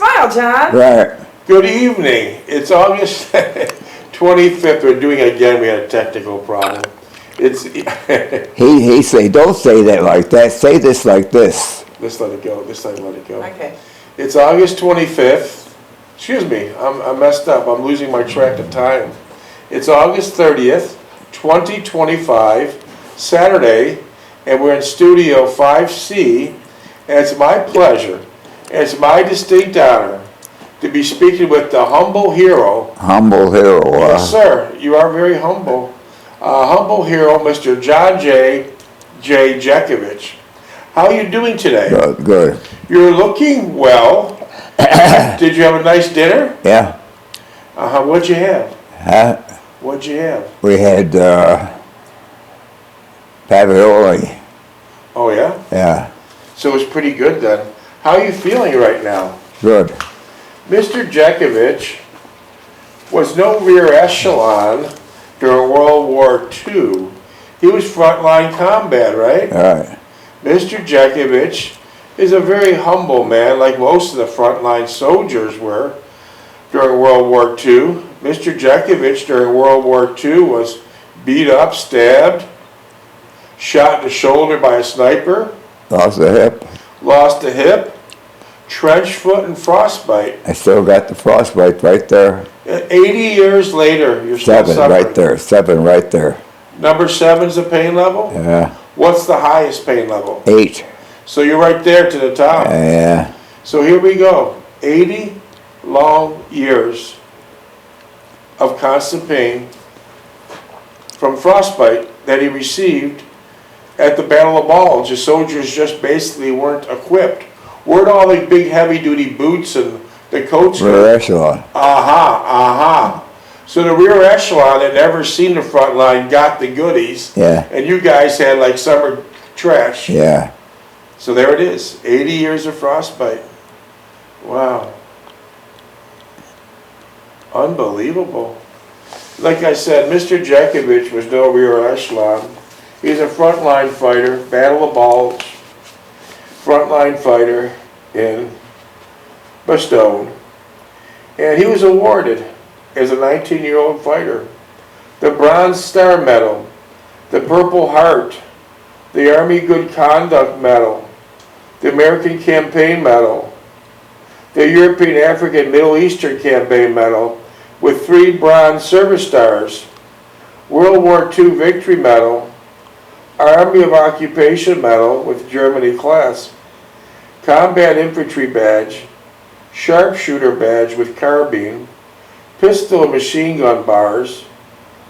Smile, John. Right. Good evening. It's August 25th. We're doing it again. We had a technical problem. It's He say, don't say that like that. Say this like this. Let's let it go. This time, let it go. Okay. It's August 25th. Excuse me. I messed up. I'm losing my track of time. It's August 30th, 2025, Saturday, and we're in Studio 5C. And it's my pleasure, and it's my distinct honor to be speaking with the humble hero. Humble hero. Yes, sir. You are very humble. Humble hero, Mr. Joanne Jeckovich. How are you doing today? Good, good. You're looking well. Did you have a nice dinner? Yeah. What'd you have? Huh? What'd you have? We had ravioli. Oh, yeah? Yeah. So it's pretty good then. How are you feeling right now? Good. Mr. Jeckovich was no rear echelon during World War II. He was frontline combat, right? All right. Mr. Jeckovich is a very humble man, like most of the frontline soldiers were during World War II. Mr. Jeckovich during World War II was beat up, stabbed, shot in the shoulder by a sniper, Lost a hip. lost a hip, trench foot, and frostbite. I still got the frostbite right there. 80 years later, you're still 7 suffering. right there. 7 right there. Number 7's the pain level? Yeah. What's the highest pain level? 8. So you're right there to the top. Yeah. So here we go. 80 long years of constant pain from frostbite that he received at the Battle of Bulge. The soldiers just basically weren't equipped. Where'd all the big heavy-duty boots and the coats go? Rear echelon. So the rear echelon that never seen the front line got the goodies, Yeah. and you guys had like summer trash. Yeah. So there it is, 80 years of frostbite. Wow. Unbelievable. Like I said, Mr. Jeckovich was no rear echelon. He's a frontline fighter, Battle of Bulge, frontline fighter in Bastogne. And he was awarded, as a 19-year-old fighter, the Bronze Star Medal, the Purple Heart, the Army Good Conduct Medal, the American Campaign Medal, the European, African, Middle Eastern Campaign Medal with 3 Bronze Service Stars, World War II Victory Medal, Army of Occupation Medal with Germany class, Combat Infantry Badge, Sharpshooter Badge with carbine, Pistol and Machine Gun Bars,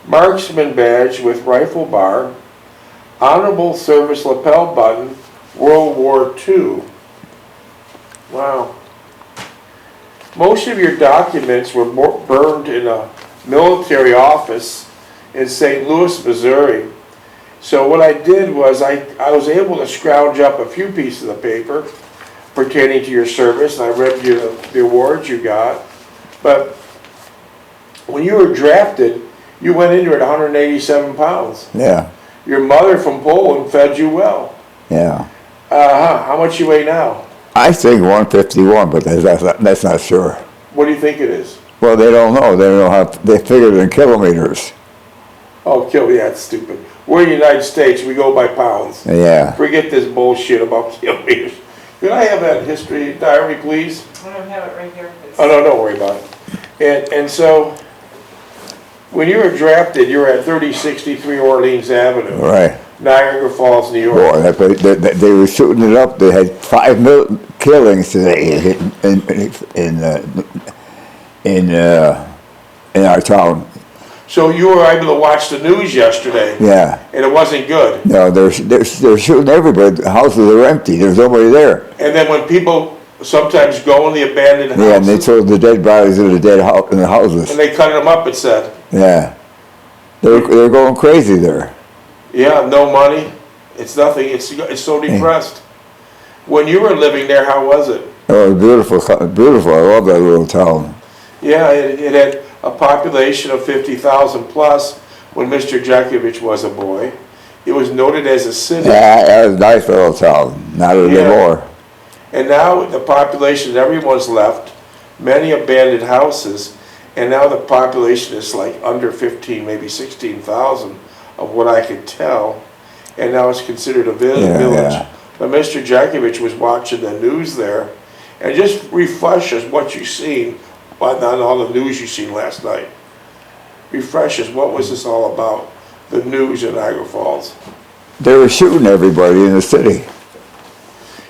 Marksman Badge with rifle bar, Honorable Service Lapel Button, World War II. Wow. Most of your documents were burned in a military office in St. Louis, Missouri. So what I did was I was able to scrounge up a few pieces of paper pertaining to your service, and I read you the awards you got. But when you were drafted, you went into it at 187 pounds. Yeah. Your mother from Poland fed you well. Yeah. How much you weigh now? I think 151, but that's not sure. What do you think it is? Well, they don't know. They don't know how. They figure it in kilometers. Oh, yeah, it's stupid. We're in the United States. We go by pounds. Yeah. Forget this bullshit about kilometers. Could I have that history diary, please? I don't have it right here. Oh, no, don't worry about it. And so, when you were drafted, you were at 3063 Orleans Avenue, Right. Niagara Falls, New York. Boy, they were shooting it up. They had 5 killings today in our town. So you were able to watch the news yesterday, Yeah. and it wasn't good. No, they're shooting everybody. The houses are empty. There's nobody there. And then when people sometimes go in the abandoned houses, Yeah, and they throw the dead bodies in in the houses. and they cut them up, it said. Yeah. They're going crazy there. Yeah, no money. It's nothing. It's so depressed. When you were living there, how was it? Oh, beautiful, beautiful. I love that little town. Yeah, it had a population of 50,000 plus when Mr. Jeckovich was a boy. It was noted as a city. Yeah, that was a nice little town. Not anymore. And now the population, everyone's left. many abandoned houses, and now the population is like under 15, maybe 16,000 of what I could tell, and now it's considered a village. yeah. But Mr. Jeckovich was watching the news there, and just refresh us what you seen on all the news you seen last night. Refresh us, what was this all about, the news in Niagara Falls? They were shooting everybody in the city.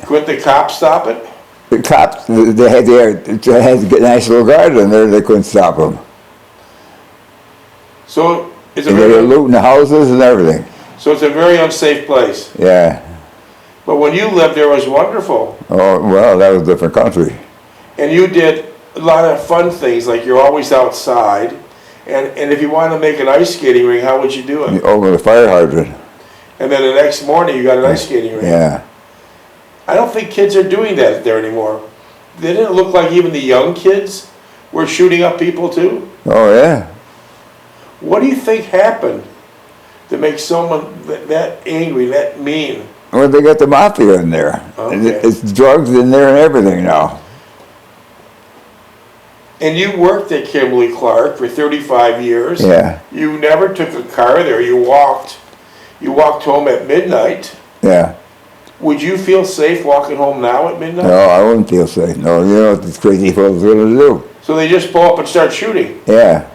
Couldn't the cops stop it? The cops, they had to get National Guard in there, they couldn't stop them. So it's a And they were very, looting the houses and everything. so it's a very unsafe place. Yeah. But when you lived there, it was wonderful. Oh, well, that was a different country. And you did a lot of fun things, like you're always outside. And if you wanted to make an ice skating ring, how would you do it? Over the fire hydrant. And then the next morning, you got an ice skating ring. Yeah. I don't think kids are doing that there anymore. Didn't it look like even the young kids were shooting up people too? Oh, yeah. What do you think happened to make someone that angry, that mean? Well, they got the mafia in there. Okay. It's drugs in there and everything now. And you worked at Kimberly-Clark for 35 years. Yeah. You never took a car there. You walked home at midnight. Yeah. Would you feel safe walking home now at midnight? No, I wouldn't feel safe. No, you know what these crazy folks are going to do. So they just pull up and start shooting. Yeah.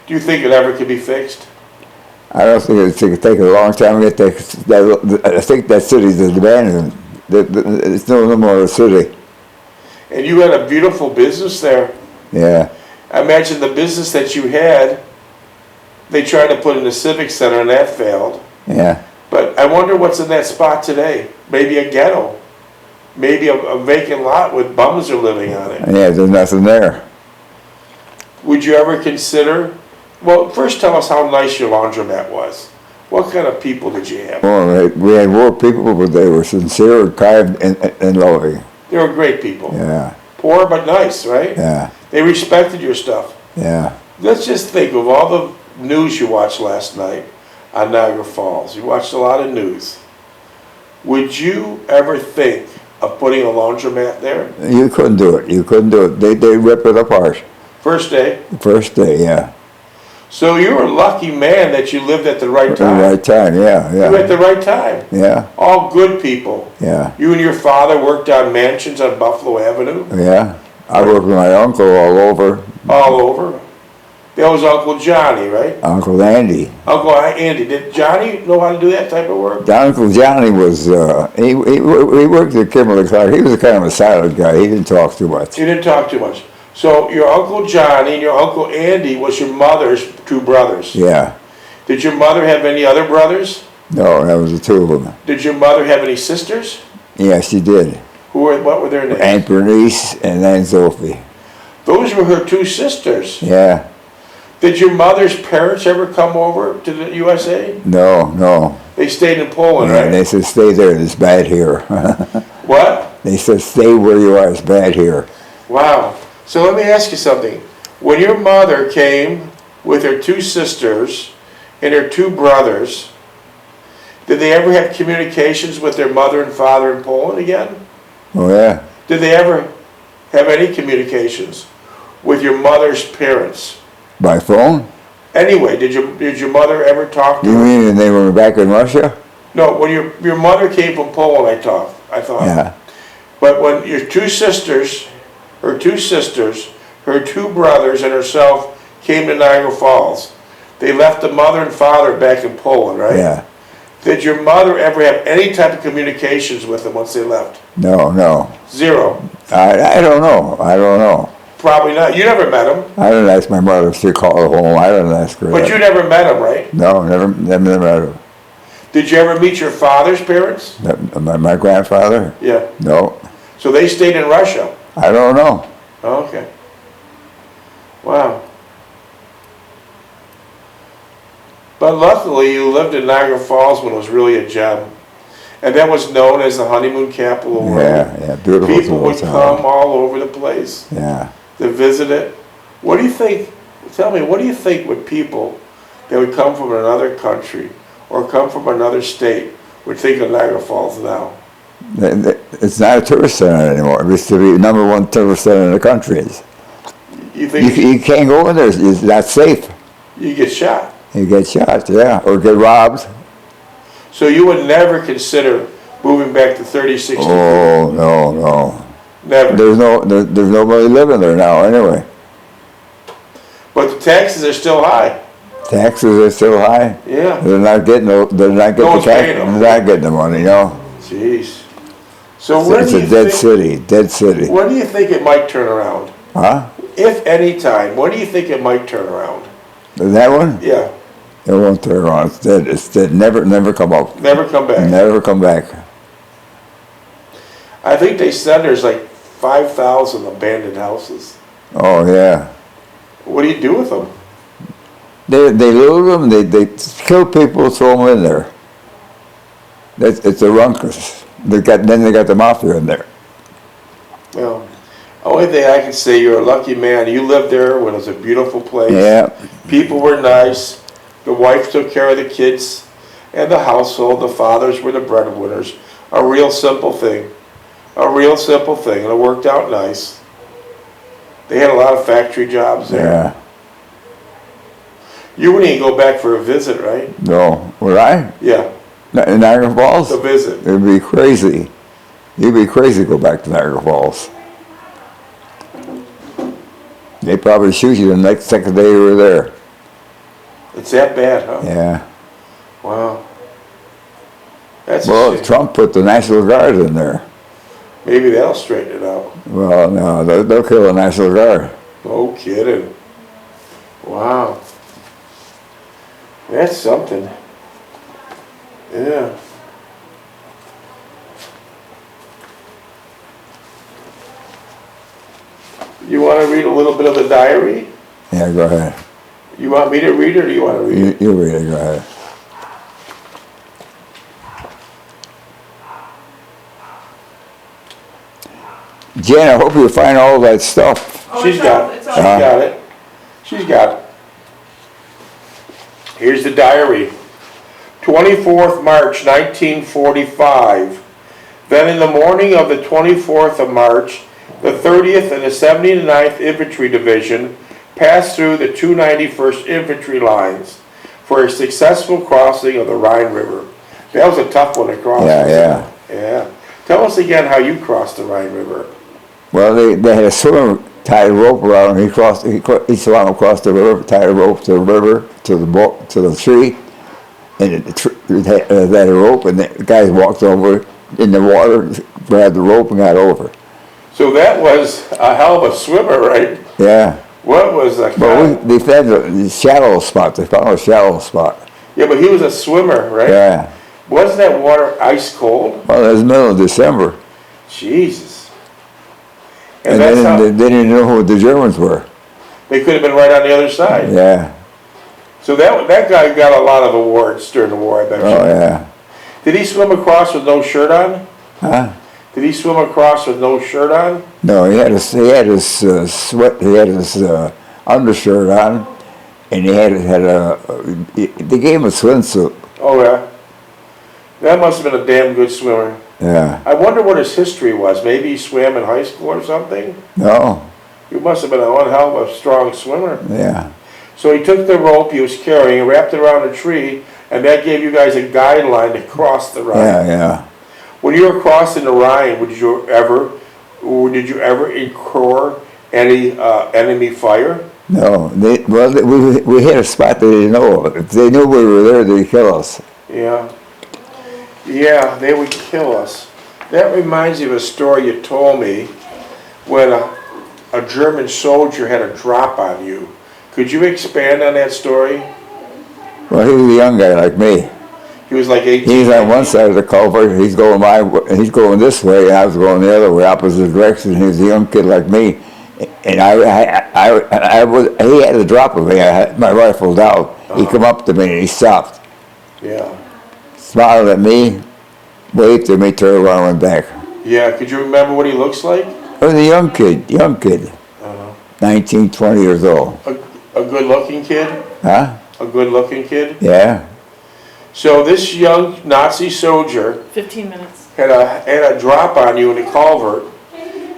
Do you think it ever could be fixed? I don't think it's going to take a long time to get that. I think that city's abandoned. It's no more a city. And you had a beautiful business there. Yeah. I imagine the business that you had, they tried to put in the Civic Center and that failed. Yeah. But I wonder what's in that spot today. Maybe a ghetto. Maybe a vacant lot with bums are living on it. Yeah, there's nothing there. Would you ever consider, well, first tell us how nice your laundromat was. What kind of people did you have? Well, we had more people, but they were sincere, kind, and loving. They were great people. Yeah. Poor but nice, right? Yeah. They respected your stuff. Yeah. Let's just think of all the news you watched last night on Niagara Falls. You watched a lot of news. Would you ever think of putting a laundromat there? You couldn't do it. You couldn't do it. They rip it apart. First day? The first day, yeah. So you were a lucky man that you lived at the right At the time. right time, yeah, You at yeah. the right time. Yeah, All good people. yeah, You and your father worked on mansions on Buffalo Avenue, yeah. I worked with my uncle all over, all over. That was Uncle Johnny, right? Uncle Andy. Uncle Andy. Did Johnny know how to do that type of work? Uncle Johnny was, he worked at Kimberly-Clark. He was kind of a silent guy. He didn't talk too much. You didn't talk too much. So your Uncle Johnny and your Uncle Andy was your mother's two brothers. Yeah. Did your mother have any other brothers? No, that was the two of them. Did your mother have any sisters? Yeah, she did. What were their names? Aunt Bernice and Aunt Sophie. Those were her two sisters. Yeah. Did your mother's parents ever come over to the USA? No, no. They stayed in Poland, Yeah, right? they said, stay there, it's bad here. What? They said, stay where you are, it's bad here. Wow. So let me ask you something. When your mother came with her two sisters and her two brothers, did they ever have communications with their mother and father in Poland again? Oh, yeah. Did they ever have any communications with your mother's parents? By phone? Anyway, did your mother ever talk to You her? mean when they were back in Russia? No, when your mother came from Poland, I thought. Yeah. But when your two sisters, her two brothers, and herself came to Niagara Falls, they left the mother and father back in Poland, right? Yeah. Did your mother ever have any type of communications with them once they left? No, no. Zero. I don't know. I don't know. Probably not. You never met them. I didn't ask my mother if she called home. I didn't ask her But that. you never met them, right? No, never met her. Did you ever meet your father's parents? My grandfather? Yeah. No. So they stayed in Russia? I don't know. Oh, okay. Wow. But luckily, you lived in Niagara Falls when it was really a gem. And that was known as the honeymoon capital of the world. Yeah, beautiful. People would town. come all over the place Yeah. to visit it. What do you think, tell me, what do you think would people that would come from another country or come from another state would think of Niagara Falls now? It's not a tourist center anymore. It used to be the #1 tourist center in the country. You think You can't go in there. It's not safe. you get shot? You get shot, yeah, or get robbed. So you would never consider moving back to 3060? Oh, no. Never. There's nobody living there now anyway. But the taxes are still high. Taxes are still high. Yeah. They're not getting the one's paying them. They're not getting the money, Jeez. So It's a dead city. When do you think it might turn around? Huh? If any time, when do you think it might turn around? That one? Yeah. It won't turn around. It's dead. It's dead. Never come up. Never come back. Never come back. I think they said there's like 5,000 abandoned houses. Oh, yeah. What do you do with them? They loot them, they kill people, throw them in there. It's a ruckus. Then they got the mafia in there. Well, only thing I can say, you're a lucky man. You lived there when it was a beautiful place. Yeah. People were nice. The wife took care of the kids and the household. The fathers were the breadwinners. A real simple thing. A real simple thing. And it worked out nice. They had a lot of factory jobs there. Yeah. You wouldn't even go back for a visit, right? No. Would I? Yeah, In Niagara Falls? a visit. It'd be crazy. You'd be crazy to go back to Niagara Falls. They'd probably shoot you the next second day you were there. It's that bad, huh? Yeah. Wow. That's a Well, shame. Trump put the National Guard in there. Maybe that'll straighten it out. Well, no, they'll kill the National Guard. No kidding. Wow. That's something. Yeah. You want to read a little bit of the diary? Yeah, go ahead. You want me to read it, or do you want to read it? You read it, go ahead. Jen, I hope you find all that stuff. Oh, She's it's got all- it. it's She's all- got it. She's got it. Here's the diary. 24th March 1945. Then in the morning of the 24th of March, the 30th and the 79th Infantry Division passed through the 291st Infantry lines for a successful crossing of the Rhine River. That was a tough one to cross. Yeah. Yeah. Tell us again how you crossed the Rhine River. Well, they had a swimmer tied a rope around him. He swam across the river, tied a rope to the river, to the tree, and it had a rope, and the guys walked over in the water, grabbed the rope, and got over. So that was a hell of a swimmer, right? Yeah. What was that? But they found the shallow spot. They found a shallow spot. Yeah, but he was a swimmer, right? Yeah. Wasn't that water ice cold? Well, it was the middle of December. Jesus. And that's then how they didn't know who the Germans were. they could have been right on the other side. Yeah. So that guy got a lot of awards during the war, I bet you. Oh, yeah. Did he swim across with no shirt on? Huh? Did he swim across with no shirt on? No, he had his sweat. He had his undershirt on, and they gave him a swimsuit. Oh, yeah. That must have been a damn good swimmer. Yeah. I wonder what his history was. Maybe he swam in high school or something? No. He must have been one hell of a strong swimmer. Yeah. So he took the rope he was carrying and wrapped it around a tree, and that gave you guys a guideline to cross the Rhine. Yeah. When you were crossing the Rhine, did you ever incur any enemy fire? No. We hit a spot they didn't know of. If they knew we were there, they'd kill us. Yeah. Yeah, they would kill us. That reminds me of a story you told me when a German soldier had a drop on you. Could you expand on that story? Well, he was a young guy like me. He was like 18. He's on one side of the culvert. He's going this way, and I was going the other way, opposite direction. He was a young kid like me, and he had a drop of me. I had my rifle out. He come up to me and he stopped, Yeah. smiled at me, waved to me, turned around, and went back. Yeah, could you remember what he looks like? I was a young kid, 19, 20 years old. A good-looking kid? Huh? A good-looking kid? Yeah. So this young Nazi soldier, 15 minutes. had a drop on you in the culvert,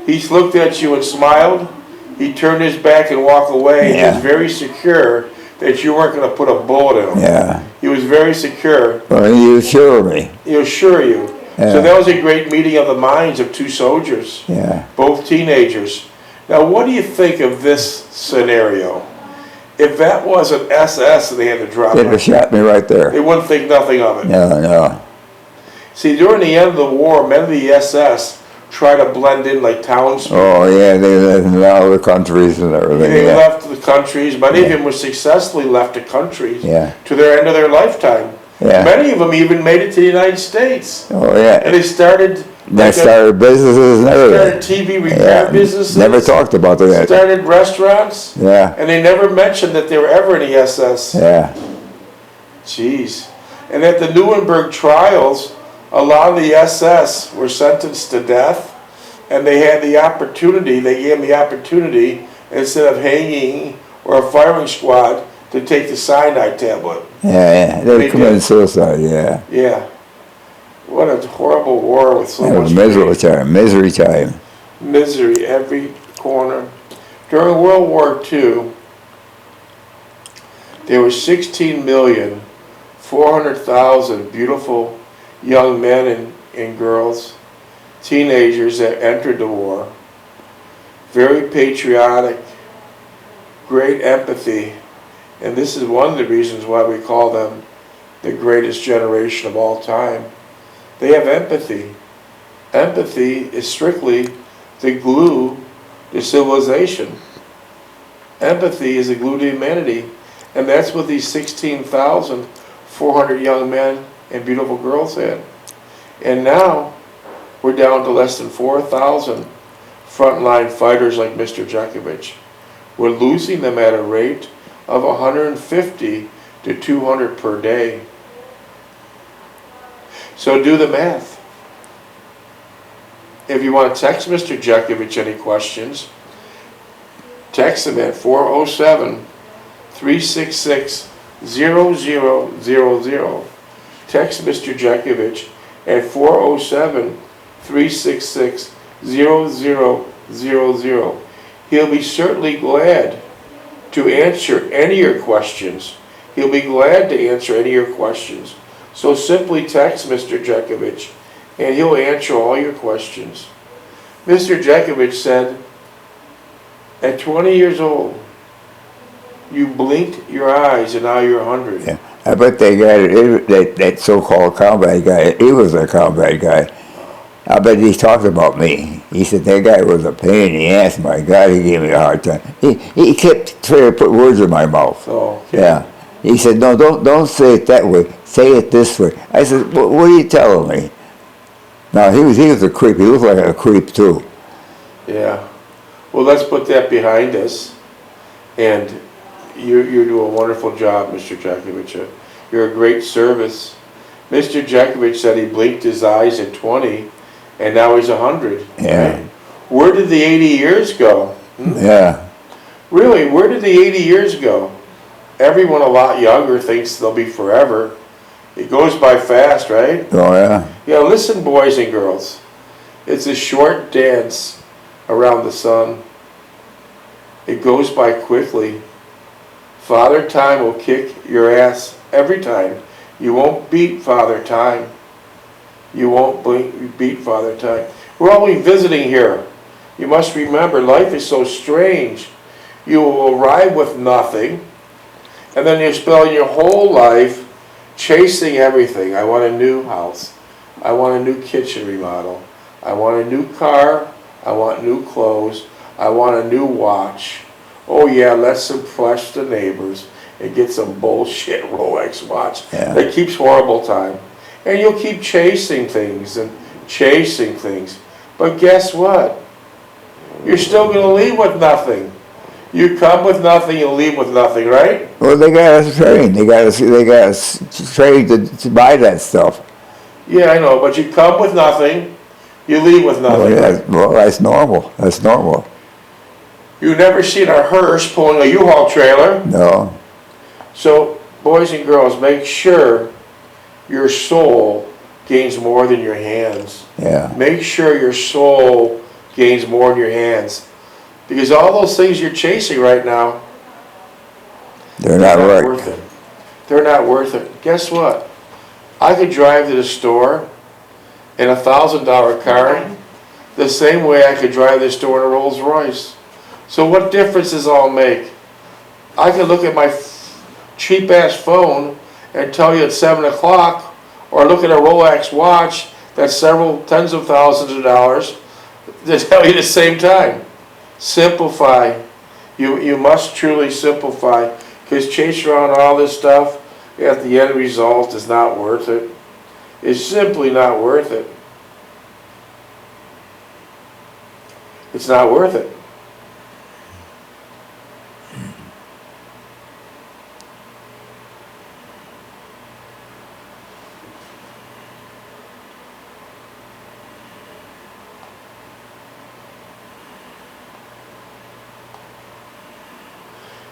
he looked at you and smiled. He turned his back and walked away. Yeah. He was very secure that you weren't going to put a bullet in him. Yeah. He was very secure. Well, you assure me. He assure you. Yeah. So that was a great meeting of the minds of two soldiers, Yeah. both teenagers. Now, what do you think of this scenario? If that was an SS and they had to drop They'd have it, shot me right there. they wouldn't think nothing of it. No, no. See, during the end of the war, men of the SS tried to blend in like townspeople. Oh, yeah, they live in all the countries and everything. They Yeah. left the countries. Many of them were successfully left the countries Yeah. to their end of their lifetime. Yeah. Many of them even made it to the United States. Oh, And yeah. they started, They started businesses and started everything. TV repair Yeah. businesses, Never talked about that. started restaurants, Yeah. and they never mentioned that they were ever in the SS. Yeah. Jeez. And at the Nuremberg trials, a lot of the SS were sentenced to death, and they had the opportunity, they gave them the opportunity, instead of hanging or a firing squad, to take the cyanide tablet. Yeah, yeah. They They committed did. suicide, yeah. Yeah. What a horrible war with so That much was misery time. Misery time. misery every corner. During World War II, there were 16,400,000 beautiful young men and girls, teenagers that entered the war. Very patriotic, great empathy, and this is one of the reasons why we call them the greatest generation of all time. They have empathy. Empathy is strictly the glue to civilization. Empathy is the glue to humanity. And that's what these 16,400 young men and beautiful girls had. And now we're down to less than 4,000 frontline fighters like Mr. Jeckovich. We're losing them at a rate of 150 to 200 per day. So do the math. If you want to text Mr. Jeckovich any questions, text him at 407-366-0000. Text Mr. Jeckovich at 407-366-0000. He'll be certainly glad to answer any of your questions. He'll be glad to answer any of your questions. So simply text Mr. Jeckovich and he'll answer all your questions. Mr. Jeckovich said, at 20 years old, you blinked your eyes and now you're 100. Yeah. I bet they got that so-called combat guy. He was a combat guy. I bet he talked about me. He said that guy was a pain in the ass. My God, he gave me a hard time. He kept trying to put words in my mouth. Oh, okay. Yeah. He said, no, don't say it that way. Say it this way. I said, what are you telling me? Now he was a creep. He looked like a creep too. Yeah. Well, let's put that behind us. And you do a wonderful job, Mr. Jeckovich. You're a great service. Mr. Jeckovich said he blinked his eyes at 20, and now he's 100. Yeah. Right? Where did the 80 years go? Yeah. Really, where did the 80 years go? Everyone a lot younger thinks they'll be forever. It goes by fast, right? Oh yeah. Yeah, listen, boys and girls. It's a short dance around the sun. It goes by quickly. Father Time will kick your ass every time. You won't beat Father Time. You won't beat Father Time. We're only visiting here. You must remember, life is so strange. You will arrive with nothing, and then you spend your whole life chasing everything. I want a new house. I want a new kitchen remodel. I want a new car. I want new clothes. I want a new watch. Oh yeah, let's impress the neighbors and get some bullshit Rolex watch that keeps horrible time. And you'll keep chasing things and chasing things. But guess what? You're still going to leave with nothing. You come with nothing, you leave with nothing, right? Well, they got us trained. They got us trained to buy that stuff. Yeah, I know, but you come with nothing, you leave with nothing. Well, that's normal. That's normal. You've never seen a hearse pulling a U-Haul trailer. No. So, boys and girls, make sure your soul gains more than your hands. Yeah. Make sure your soul gains more than your hands. Because all those things you're chasing right now, They're not right. worth it. They're not worth it. Guess what? I could drive to the store in a $1,000 car the same way I could drive to the store in a Rolls Royce. So what difference does it all make? I could look at my cheap ass phone and tell you it's 7 o'clock, or look at a Rolex watch that's several tens of thousands of dollars to tell you the same time. Simplify. You must truly simplify, because chasing around all this stuff at the end result is not worth it. It's simply not worth it. It's not worth it.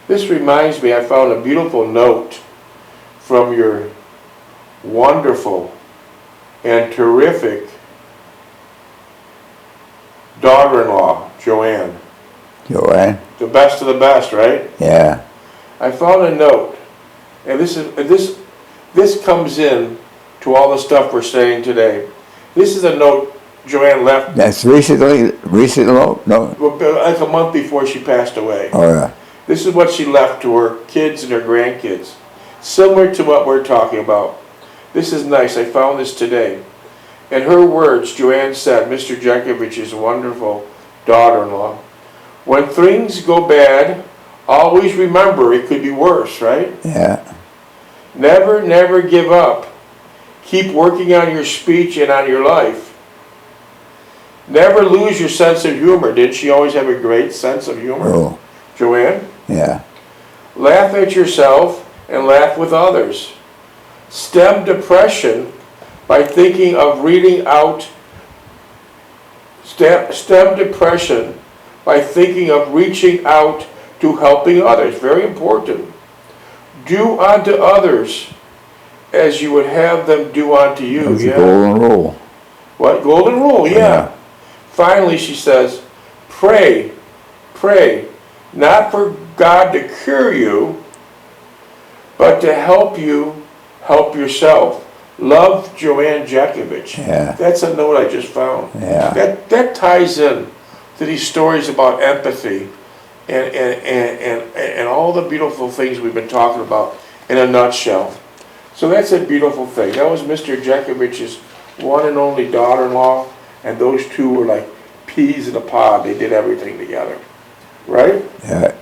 This reminds me, I found a beautiful note from your wonderful and terrific daughter-in-law, Joanne. Joanne? The best of the best, right? Yeah. I found a note, and this comes in to all the stuff we're saying today. This is a note Joanne left. That's recently? No? Like a month before she passed away. Oh, yeah. This is what she left to her kids and her grandkids. Similar to what we're talking about. This is nice. I found this today. In her words, Joanne said, Mr. Jeckovich's wonderful daughter-in-law, when things go bad, always remember it could be worse, right? Yeah. Never, never give up. Keep working on your speech and on your life. Never lose your sense of humor. Didn't she always have a great sense of humor? Oh. Joanne? Yeah. Laugh at yourself and laugh with others. Stem depression by thinking of reading out. Stem depression by thinking of reaching out to helping others. Very important. Do unto others as you would have them do unto you. That's the golden rule. What? Golden rule, yeah. Finally, she says, pray, not for God to cure you, but to help you help yourself. Love, Joanne Jeckovich. Yeah. That's a note I just found. Yeah. That ties in to these stories about empathy and all the beautiful things we've been talking about in a nutshell. So that's a beautiful thing. That was Mr. Jeckovich's one and only daughter-in-law, and those two were like peas in a pod. They did everything together. Right? Yeah.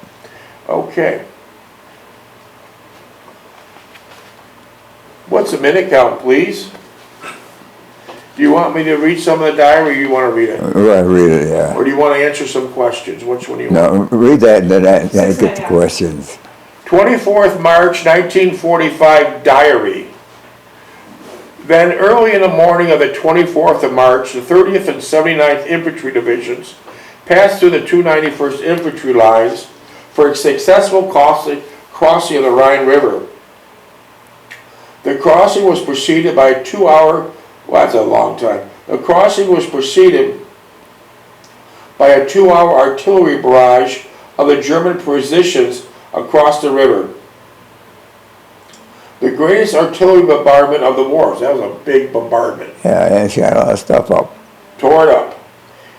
Okay. What's the minute count, please? Do you want me to read some of the diary, or you want to read it? Right, read it, yeah. Or do you want to answer some questions? Which one do you want? No, read that and then I get the questions. 24th March 1945 diary. Then early in the morning of the 24th of March, the 30th and 79th Infantry Divisions passed through the 291st Infantry lines for a successful crossing of the Rhine River. The crossing was preceded by a 2-hour, well, that's a long time. The crossing was preceded by a 2-hour artillery barrage of the German positions across the river. The greatest artillery bombardment of the war. That was a big bombardment. Yeah, and she got a lot of stuff up. Tore it up.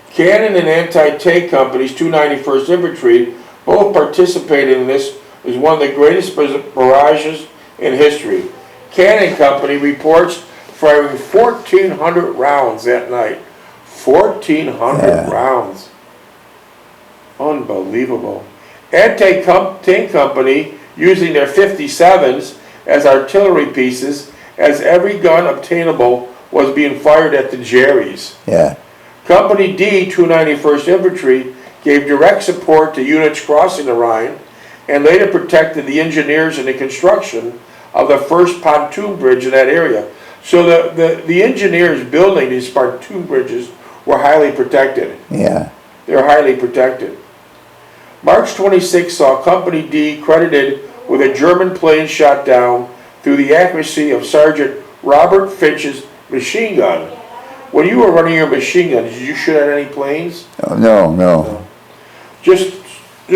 Cannon and anti-tank companies, 291st Infantry, both participated in this. It was one of the greatest barrages in history. Cannon Company reports firing 1,400 rounds that night. 1,400 rounds. Unbelievable. Anti-tank company using their 57s as artillery pieces, as every gun obtainable was being fired at the Jerry's. Yeah. Company D, 291st Infantry, gave direct support to units crossing the Rhine and later protected the engineers in the construction of the first pontoon bridge in that area. So the engineers building these pontoon bridges were highly protected. Yeah. They were highly protected. March 26 saw Company D credited with a German plane shot down through the accuracy of Sergeant Robert Finch's Machine gun. When you were running your machine gun, did you shoot at any planes? Oh, no. Just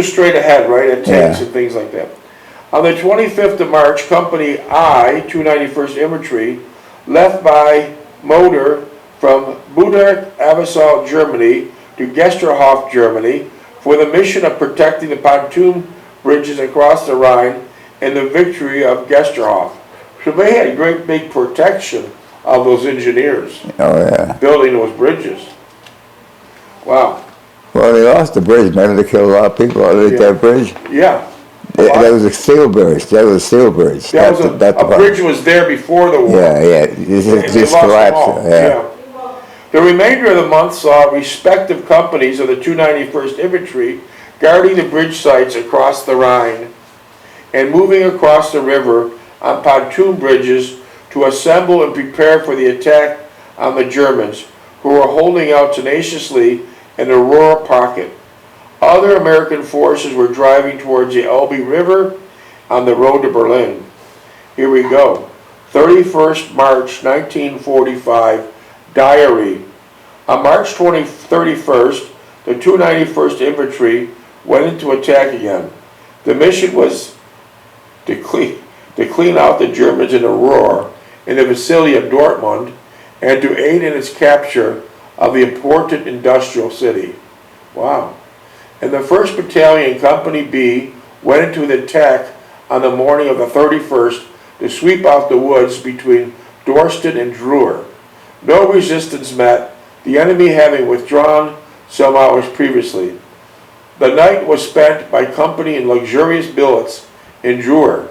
straight ahead, right, at tanks Yeah. and things like that. On the 25th of March, Company I, 291st Infantry, left by motor from Budak-Avasal, Germany to Gesterhof, Germany, for the mission of protecting the pontoon bridges across the Rhine and the victory of Gesterhof. So they had great big protection of those engineers Oh, yeah. building those bridges. Wow. Well, they lost the bridge. Remember, they killed a lot of people underneath Yeah. that bridge? Yeah. That was a steel bridge. That was a steel bridge. That was That's a bridge was there before the war. Yeah, yeah. It And they just lost them collapsed. all. Yeah. The remainder of the month saw respective companies of the 291st Infantry guarding the bridge sites across the Rhine and moving across the river on pontoon bridges to assemble and prepare for the attack on the Germans, who were holding out tenaciously in the Ruhr pocket. Other American forces were driving towards the Elbe River on the road to Berlin. Here we go. 31st March 1945, diary. On March 31st, the 291st Infantry went into attack again. The mission was to clean out the Germans in the Ruhr in the vicinity of Dortmund and to aid in its capture of the important industrial city. Wow. And the 1st Battalion, Company B, went into the attack on the morning of the 31st to sweep out the woods between Dorsten and Drur. No resistance met, the enemy having withdrawn some hours previously. The night was spent by company in luxurious billets in Drur.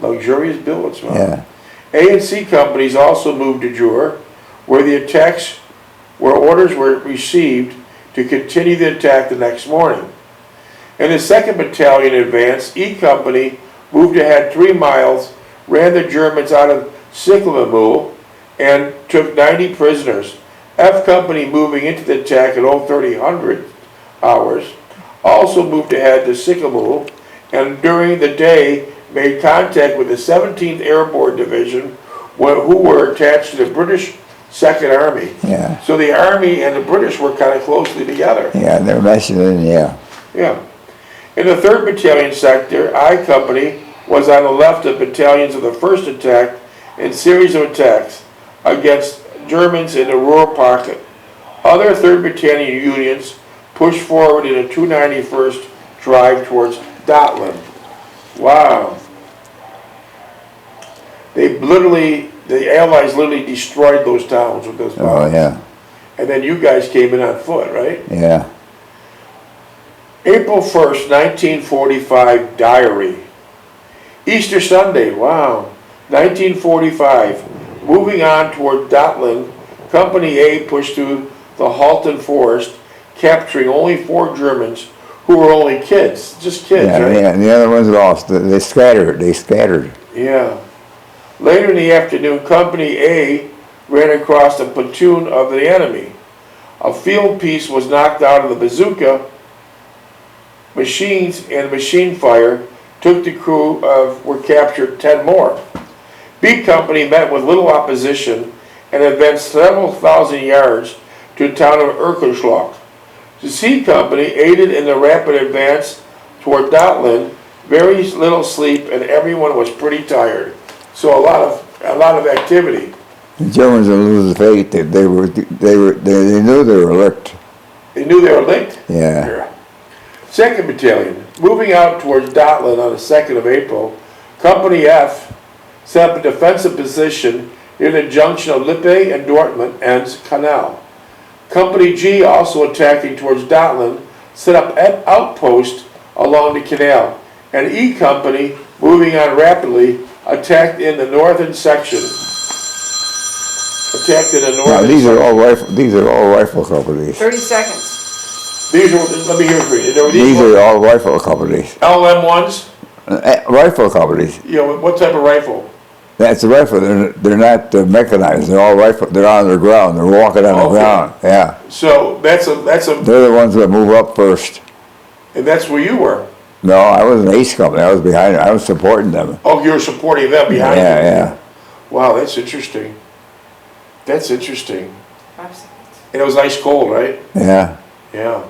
Luxurious billets, wow. Yeah. A and C companies also moved to Drur, where orders were received to continue the attack the next morning. In the 2nd Battalion advance, E Company moved ahead 3 miles, ran the Germans out of Sicklemühl, and took 90 prisoners. F Company, moving into the attack at 0:30 hours, also moved ahead to Sicklemühl, and during the day made contact with the 17th Airborne Division, who were attached to the British 2nd Army. Yeah. So the Army and the British were kind of closely together. Yeah, they're messing in, yeah. Yeah. In the 3rd Battalion sector, I Company was on the left of battalions of the 1st attack and series of attacks against Germans in the Ruhr pocket. Other 3rd Battalion units pushed forward in a 291st drive towards Datteln. Wow. The Allies literally destroyed those towns with those bombs. Oh, yeah. And then you guys came in on foot, right? Yeah. April 1st, 1945, diary. Easter Sunday, wow. 1945, moving on toward Datteln, Company A pushed through the Halton Forest, capturing only 4 Germans who were only kids, just kids, Yeah, right? yeah, and the other ones lost. They scattered. Yeah. Later in the afternoon, Company A ran across a platoon of the enemy. A field piece was knocked out of the bazooka. Machines and machine fire took the crew were captured 10 more. B Company met with little opposition and advanced several thousand yards to the town of Erkenschlock. The C Company aided in the rapid advance toward Datteln. Very little sleep, and everyone was pretty tired. So a lot of activity. The Germans will lose the fate. They knew they were licked. They knew they were linked? Yeah. 2nd Battalion, moving out towards Datteln on the 2nd of April, Company F set up a defensive position near the junction of Lippe and Dortmund and Canal. Company G, also attacking towards Datteln, set up an outpost along the canal, and E Company, moving on rapidly, attacked in the northern section. Now, these are all rifle companies. 30 seconds. These are, let me hear it for you. These are all rifle companies. LM1s? Rifle companies. You know, what type of rifle? That's a rifle. They're not mechanized. They're all rifle. They're on the ground. They're walking on the ground. Yeah. So that's a. They're the ones that move up first. And that's where you were. No, I was an ace company. I was behind it. I was supporting them. Oh, you were supporting them behind you. Yeah. Wow, that's interesting. That's interesting. 5 seconds. And it was ice cold, right? Yeah. Yeah.